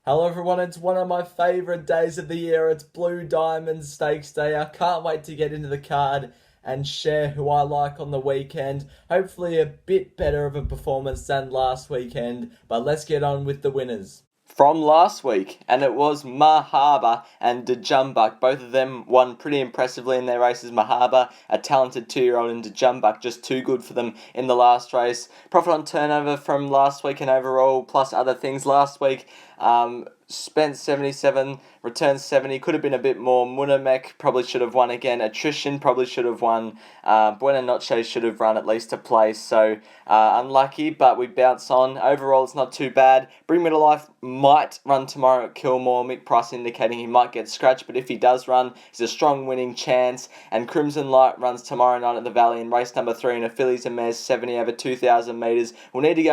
Hello everyone, it's one of my favourite days of the year. It's Blue Diamond Stakes Day. I can't wait to get into the card and share who I like on the weekend. Hopefully a bit better of a performance than last weekend, but let's get on with the winners. From last week, and it was Mahaba and Djumbuk. Both of them won pretty impressively in their races. Mahaba, a talented 2-year-old, and Djumbuk just too good for them in the last race. Profit on turnover from last week and overall, plus other things last week. Spent 77, returned 70, could have been a bit more. Munamek probably should have won again. Attrition probably should have won. Buena Noche should have run at least a place, so unlucky, but we bounce on. Overall, it's not too bad. Bring Me to Life might run tomorrow at Kilmore. Mick Price indicating he might get scratched, but if he does run, he's a strong winning chance. And Crimson Light runs tomorrow night at the Valley in race number 3 in a fillies and mares 70 over 2,000 metres. We'll need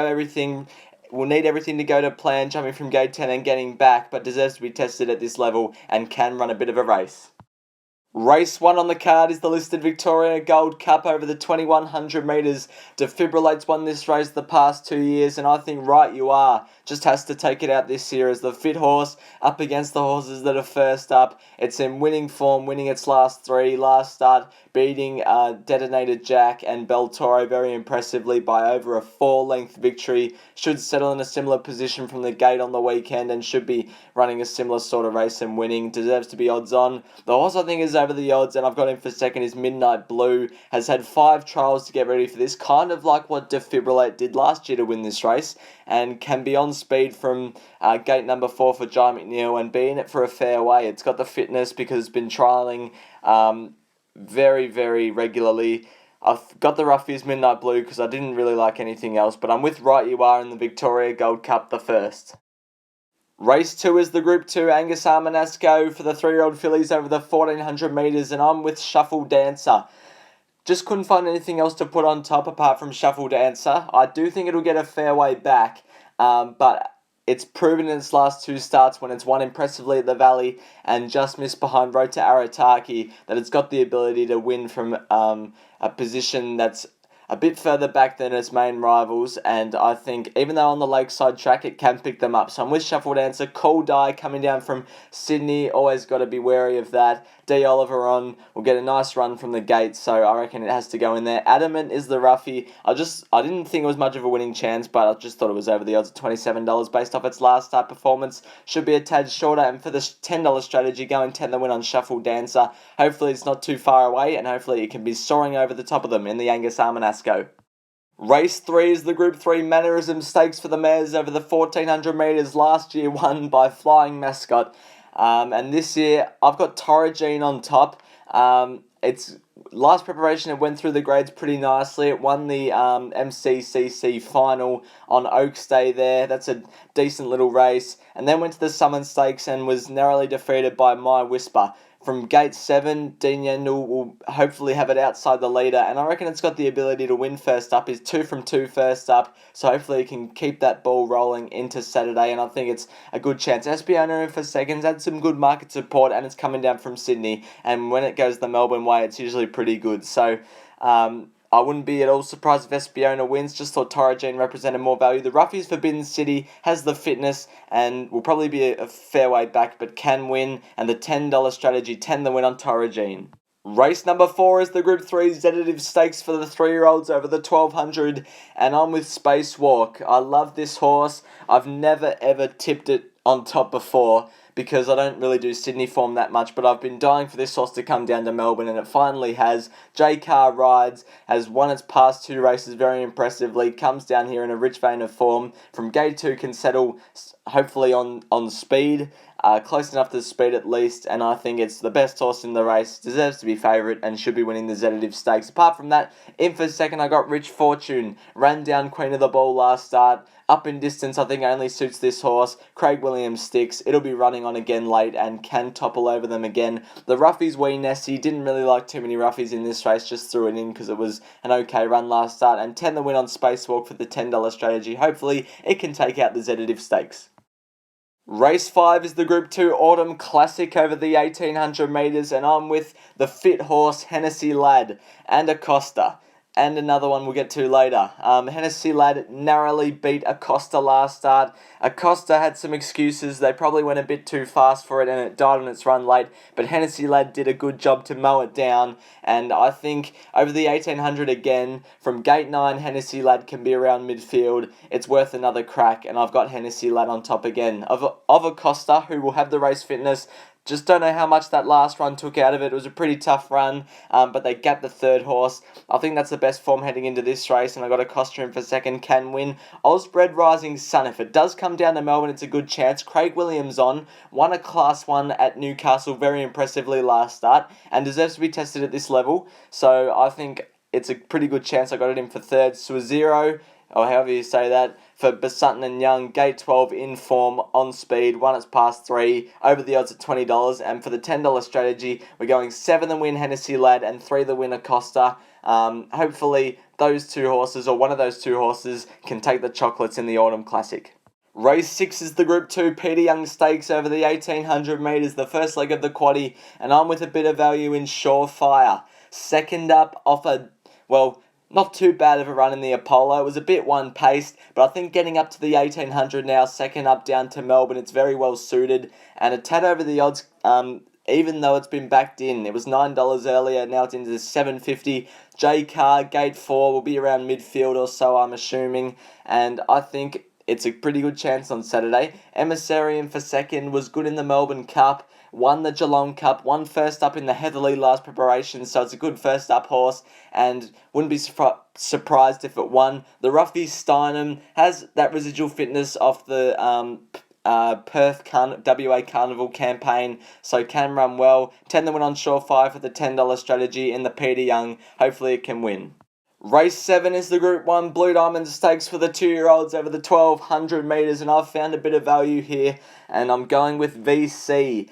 everything to go to plan, jumping from gate 10 and getting back, but deserves to be tested at this level and can run a bit of a race. Race 1 on the card is the listed Victoria Gold Cup over the 2100 metres. Defibrillate's won this race the past 2 years, and I think Right You Are just has to take it out this year as the fit horse up against the horses that are first up. It's in winning form, winning its last 3. Last start, beating Detonated Jack and Bel Toro very impressively by over a 4-length victory. Should settle in a similar position from the gate on the weekend and should be running a similar sort of race and winning. Deserves to be odds on. The horse I think is over the odds, and I've got him for second, is Midnight Blue. Has had 5 trials to get ready for this, kind of like what Defibrillate did last year to win this race, and can be on speed from gate number 4 for Jai McNeil and be in it for a fair way. It's got the fitness because it's been trialling very, very regularly. I've got the roughies Midnight Blue because I didn't really like anything else, but I'm with Right You Are in the Victoria Gold Cup the first. Race 2 is the Group 2 Angus ARMANASCO for the 3-year-old fillies over the 1400 metres, and I'm with Shuffle Dancer. Just couldn't find anything else to put on top apart from Shuffle Dancer. I do think it'll get a fair way back, but it's proven in its last 2 starts when it's won impressively at the Valley and just missed behind Rota Arataki that it's got the ability to win from a position that's a bit further back than its main rivals, and I think even though on the lakeside track it can pick them up. So I'm with Shuffle Dancer. Cool Die coming down from Sydney, always got to be wary of that. D. Oliver on will get a nice run from the gate, so I reckon it has to go in there. Adamant is the roughie. I didn't think it was much of a winning chance, but I just thought it was over the odds at $27 based off its last start performance. Should be a tad shorter, and for the $10 strategy, going 10 the win on Shuffle Dancer. Hopefully it's not too far away, and hopefully it can be soaring over the top of them in the Angus ARMANASCO. Race 3 is the Group 3 Mannerism Stakes for the mares over the 1400 metres. Last year won by Flying Mascot. And this year, I've got Toragene on top. Its last preparation, it went through the grades pretty nicely. It won the MCCC final on Oaks Day there. That's a decent little race. And then went to the Summon Stakes and was narrowly defeated by My Whisper. From gate 7, Dean Yendall will hopefully have it outside the leader, and I reckon it's got the ability to win first up. Is 2 from 2 first up, so hopefully it can keep that ball rolling into Saturday, and I think it's a good chance. Espiona in for seconds, had some good market support, and it's coming down from Sydney, and when it goes the Melbourne way, it's usually pretty good. So I wouldn't be at all surprised if Espiona wins. Just thought Toragene represented more value. The Roughies Forbidden City has the fitness and will probably be a fair way back, but can win. And the $10 strategy, 10 the win on Toragene. Race number 4 is the Group 3 ZEDITAVE Stakes for the 3-year-olds over the 1200, and I'm with Spacewalk. I love this horse. I've never ever tipped it on top before because I don't really do Sydney form that much, but I've been dying for this horse to come down to Melbourne, and it finally has. J Car rides, has won its past 2 races very impressively, comes down here in a rich vein of form. From gate 2 can settle hopefully on speed, close enough to speed at least, and I think it's the best horse in the race, deserves to be favourite and should be winning the ZEDITAVE Stakes. Apart from that, in for second I got Rich Fortune, ran down Queen of the Ball last start. Up in distance, I think only suits this horse. Craig Williams sticks. It'll be running on again late and can topple over them again. The Roughies Wee Nessie, didn't really like too many Roughies in this race, just threw it in because it was an okay run last start. And 10 the win on Spacewalk for the $10 strategy. Hopefully it can take out the ZEDITAVE Stakes. Race 5 is the Group 2 Autumn Classic over the 1800 metres, and I'm with the fit horse Hennessy Lad and Acosta. and another one we'll get to later. Hennessy Lad narrowly beat Acosta last start. Acosta had some excuses. They probably went a bit too fast for it and it died on its run late. But Hennessy Lad did a good job to mow it down. And I think over the 1800 again, from gate 9, Hennessy Lad can be around midfield. It's worth another crack. And I've got Hennessy Lad on top again. Of Acosta, who will have the race fitness. Just don't know how much that last run took out of it. It was a pretty tough run, but they gapped the third horse. I think that's the best form heading into this race, and I got Acosta in for second, can win. Osbred Rising Sun, if it does come down to Melbourne, it's a good chance. Craig Williams won a Class 1 at Newcastle very impressively last start, and deserves to be tested at this level. So I think it's a pretty good chance. I got it in for third. Suazero, or however you say that, for Besutton and Young, gate 12 in form, on speed, won its past 3, over the odds at $20, and for the $10 strategy, we're going 7 the win Hennessy Lad and 3 the win Acosta. Hopefully those two horses, or one of those two horses, can take the chocolates in the Autumn Classic. Race 6 is the Group 2 Peter Young Stakes over the 1800 metres, the first leg of the quaddie, and I'm with a bit of value in Surefire. Second up off a, not too bad of a run in the Apollo. It was a bit one-paced, but I think getting up to the 1800 now, second up down to Melbourne, it's very well suited. And a tad over the odds, even though it's been backed in. It was $9 earlier, now it's into the $7.50. J Car, gate 4, will be around midfield or so, I'm assuming. And I think it's a pretty good chance on Saturday. Emissarium for second, was good in the Melbourne Cup. Won the Geelong Cup, won first up in the Heatherley last preparation, so it's a good first up horse, and wouldn't be surprised if it won. The Ruffy Steinem has that residual fitness off the Perth WA Carnival campaign, so can run well. 10 the win on Surefire for the $10 strategy in the Peter Young. Hopefully it can win. Race 7 is the Group 1 Blue Diamond Stakes for the 2-year-olds over the 1200 metres, and I've found a bit of value here, and I'm going with VC.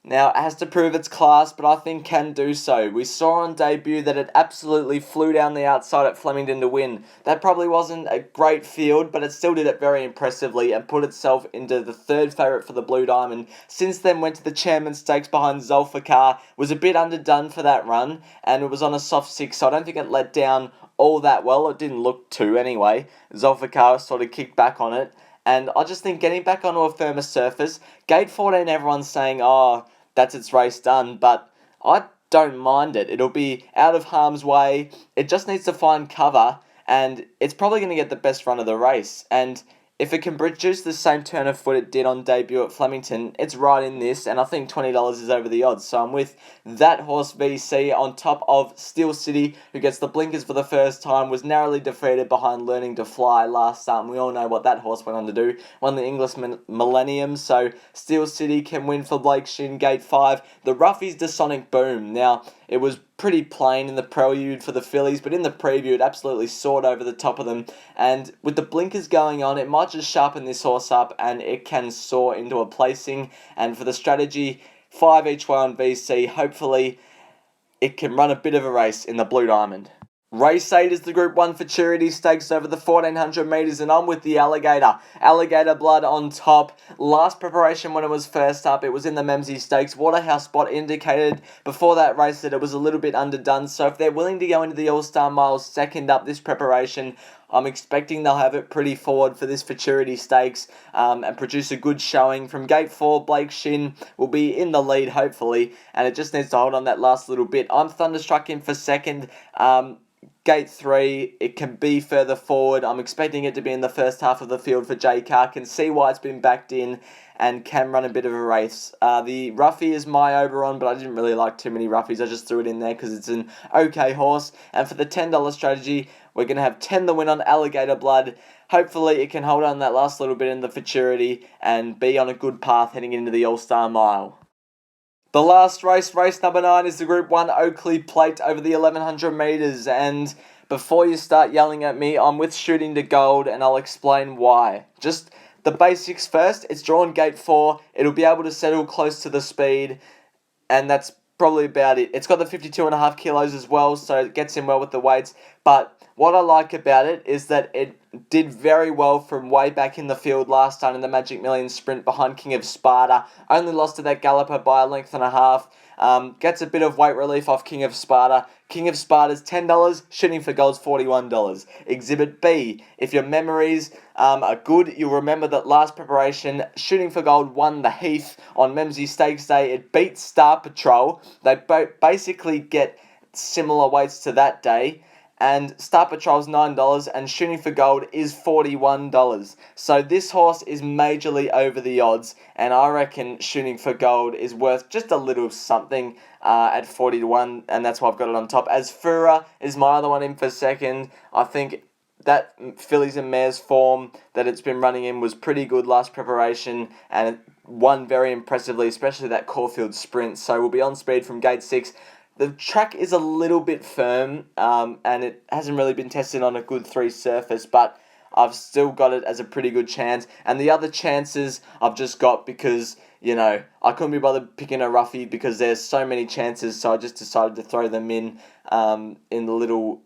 Now, it has to prove its class, but I think can do so. We saw on debut that it absolutely flew down the outside at Flemington to win. That probably wasn't a great field, but it still did it very impressively and put itself into the third favourite for the Blue Diamond. Since then, went to the Chairman Stakes behind Zulfikar, was a bit underdone for that run, and it was on a soft 6, so I don't think it let down all that well. It didn't look to anyway. Zulfikar sort of kicked back on it, and I just think getting back onto a firmer surface, gate 14, everyone's saying, that's its race done, but I don't mind it. It'll be out of harm's way. It just needs to find cover, and it's probably going to get the best run of the race. And if it can produce the same turn of foot it did on debut at Flemington, it's right in this, and I think $20 is over the odds. So I'm with that horse VC on top of Steel City, who gets the blinkers for the first time, was narrowly defeated behind Learning to Fly last start, and we all know what that horse went on to do. Won the English Millennium, so Steel City can win for Blake Shin, gate 5. The Ruffies to Sonic Boom. Now, it was pretty plain in the prelude for the fillies, but in the preview it absolutely soared over the top of them, and with the blinkers going on, it might just sharpen this horse up and it can soar into a placing. And for the strategy, 5 each way on VC, hopefully it can run a bit of a race in the Blue Diamond. Race 8 is the Group 1 Futurity Stakes over the 1400 metres, and I'm with the Alligator. Alligator Blood on top. Last preparation when it was first up, it was in the Memsey Stakes. Waterhouse Spot indicated before that race that it was a little bit underdone, so if they're willing to go into the All-Star Miles second up this preparation, I'm expecting they'll have it pretty forward for this Futurity Stakes and produce a good showing. From gate 4, Blake Shin will be in the lead, hopefully, and it just needs to hold on that last little bit. I'm Thunderstruck in for second. Gate 3, it can be further forward. I'm expecting it to be in the first half of the field for J Car. Can see why it's been backed in and can run a bit of a race. The Ruffy is my Oberon, but I didn't really like too many Ruffies. I just threw it in there because it's an okay horse. And for the $10 strategy, we're going to have 10 the win on Alligator Blood. Hopefully it can hold on that last little bit in the Futurity and be on a good path heading into the All-Star Mile. The last race, race number 9, is the Group 1 Oakleigh Plate over the 1100 metres. And before you start yelling at me, I'm with Shooting to Gold, and I'll explain why. Just the basics first. It's drawn gate 4. It'll be able to settle close to the speed, and that's probably about it. It's got the 52.5 kilos as well, so it gets in well with the weights. But what I like about it is that it did very well from way back in the field last time in the Magic Millions sprint behind King of Sparta. Only lost to that galloper by a length and a half. Gets a bit of weight relief off King of Sparta. King of Sparta's $10, Shooting for Gold's $41. Exhibit B. If your memories are good, you'll remember that last preparation, Shooting for Gold won the Heath on Memsey Stakes Day. It beat Star Patrol. They basically get similar weights to that day. And Star Patrol's $9 and Shooting for Gold is $41. So this horse is majorly over the odds, and I reckon Shooting for Gold is worth just a little something at 40-1, and that's why I've got it on top. As Fura is my other one in for second. I think that fillies and mares form that it's been running in was pretty good last preparation, and it won very impressively, especially that Caulfield sprint. So we'll be on speed from gate 6. The track is a little bit firm, and it hasn't really been tested on a good 3 surface, but I've still got it as a pretty good chance. And the other chances I've just got because, I couldn't be bothered picking a roughie because there's so many chances, so I just decided to throw them in the little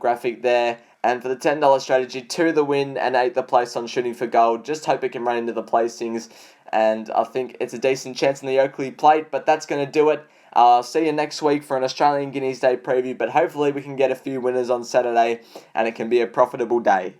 graphic there. And for the $10 strategy, 2 the win and 8 the place on Shooting for Gold. Just hope it can run into the placings, and I think it's a decent chance in the Oakleigh Plate, but that's going to do it. I'll see you next week for an Australian Guineas Day preview, but hopefully we can get a few winners on Saturday and it can be a profitable day.